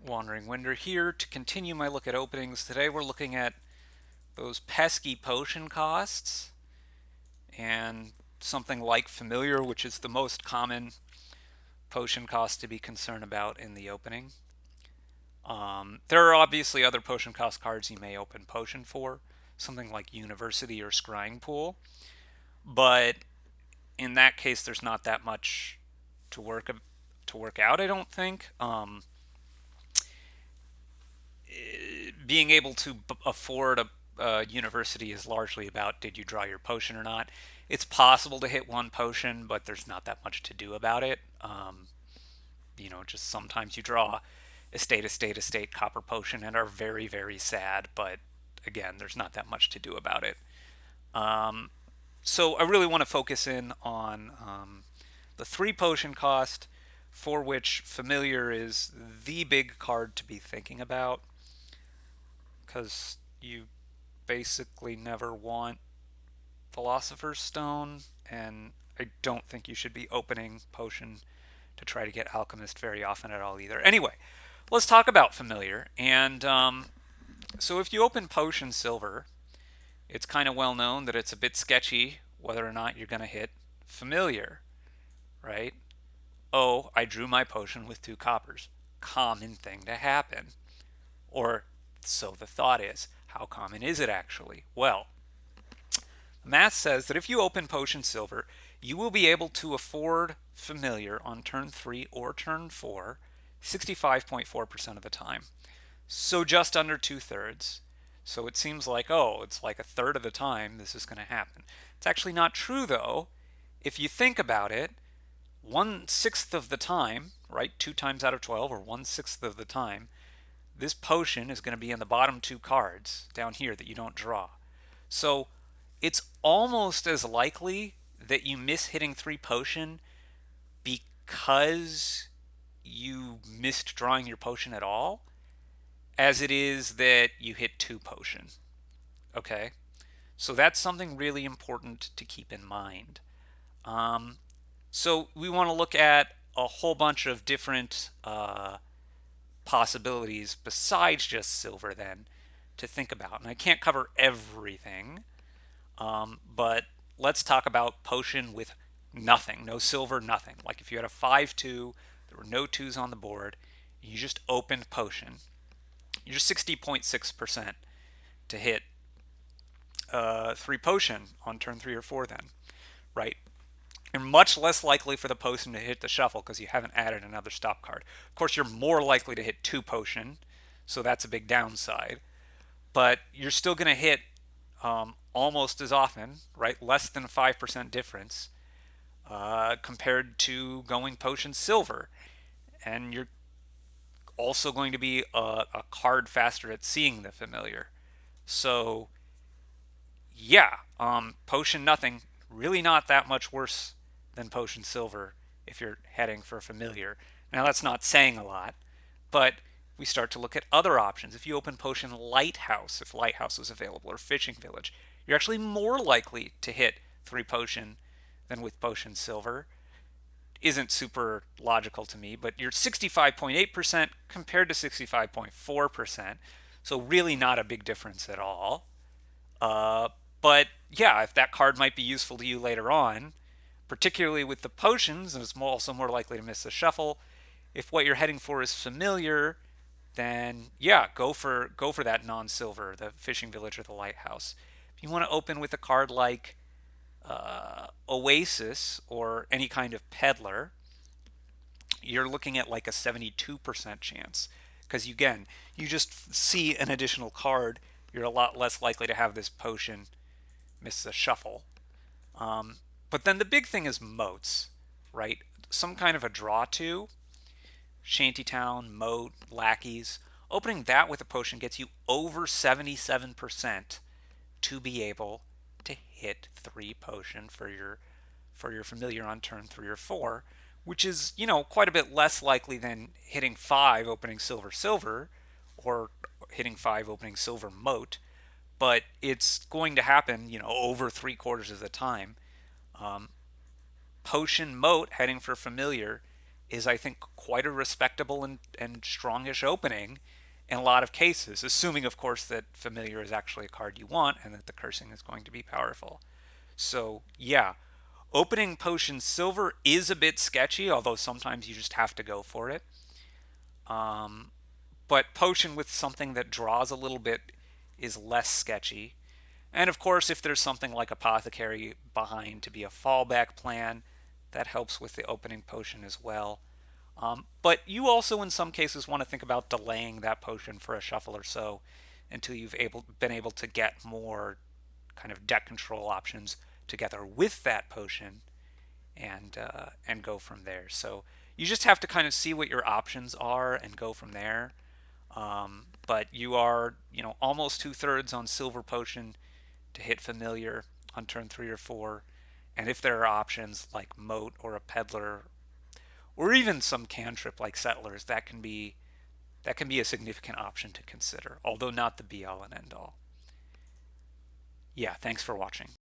Wandering Winder here to continue my look at openings. Today we're looking at those pesky potion costs and something like familiar, which is the most common potion cost to be concerned about in the opening. There are obviously other potion cost cards you may open potion for, something like University or Scrying Pool, but in that case there's not that much to work out, I don't think. Being able to afford a university is largely about did you draw your potion or not. It's possible to hit one potion, but there's not that much to do about it. Just sometimes you draw estate, copper potion and are very, very sad, but again, there's not that much to do about it. So I really want to focus in on the three potion cost, for which familiar is the big card to be thinking about, because you basically never want Philosopher's Stone, and I don't think you should be opening potion to try to get Alchemist very often at all either. Anyway, let's talk about familiar. And so if you open potion silver, it's kind of well known that it's a bit sketchy whether or not you're going to hit familiar, right? Oh, I drew my potion with 2 coppers. Common thing to happen. Or so the thought is. How common is it actually? Well, the math says that if you open potion silver, you will be able to afford familiar on turn 3 or turn 4 65.4% of the time. So just under 2/3. So it seems like, oh, it's like a third of the time this is going to happen. It's actually not true, though. If you think about it, 1/6 of the time, right, 2 times out of 12, or 1/6 of the time, this potion is going to be in the bottom 2 cards down here that you don't draw. So it's almost as likely that you miss hitting 3 potion because you missed drawing your potion at all as it is that you hit 2 potion. Okay? So that's something really important to keep in mind. So we want to look at a whole bunch of different possibilities besides just silver then to think about. And I can't cover everything, but let's talk about potion with nothing, no silver, nothing. Like if you had a 5-2, there were no 2s on the board, and you just opened potion, you're 60.6% to hit 3 potion on turn 3 or 4 then, right? You're much less likely for the potion to hit the shuffle because you haven't added another stop card. Of course, you're more likely to hit 2 potion, so that's a big downside. But you're still going to hit almost as often, right? Less than 5% difference compared to going potion silver. And you're also going to be a card faster at seeing the familiar. So, yeah, potion nothing, really not that much worse than potion silver if you're heading for familiar. Now, that's not saying a lot, but we start to look at other options. If you open potion lighthouse, if lighthouse is available, or fishing village, you're actually more likely to hit 3 potion than with potion silver. Isn't super logical to me, but you're 65.8% compared to 65.4%. So really not a big difference at all. But yeah, if that card might be useful to you later on, particularly with the potions, and it's also more likely to miss the shuffle. If what you're heading for is familiar, then yeah, go for that non-silver, the fishing village or the lighthouse. If you want to open with a card like Oasis or any kind of peddler, you're looking at like a 72% chance. Because again, you just see an additional card, you're a lot less likely to have this potion miss the shuffle. But then the big thing is moats, right? Some kind of a draw to, Shantytown, moat, lackeys. Opening that with a potion gets you over 77% to be able to hit 3 potion for your familiar on turn 3 or 4, which is, quite a bit less likely than hitting 5 opening silver silver or hitting 5 opening silver moat, but it's going to happen, over 3/4 of the time. Potion moat heading for familiar is, I think, quite a respectable and strongish opening in a lot of cases, assuming, of course, that Familiar is actually a card you want and that the cursing is going to be powerful. So, yeah, opening Potion Silver is a bit sketchy, although sometimes you just have to go for it. But Potion with something that draws a little bit is less sketchy. And of course, if there's something like Apothecary behind to be a fallback plan, that helps with the opening potion as well. But you also, in some cases, want to think about delaying that potion for a shuffle or so until you've been able to get more kind of deck control options together with that potion, and go from there. So you just have to kind of see what your options are and go from there. But you are, almost 2/3 on Silver Potion to hit Familiar on turn 3 or 4. And if there are options like Moat or a Peddler, or even some cantrip like Settlers, that can be a significant option to consider, although not the be all and end all. Yeah, thanks for watching.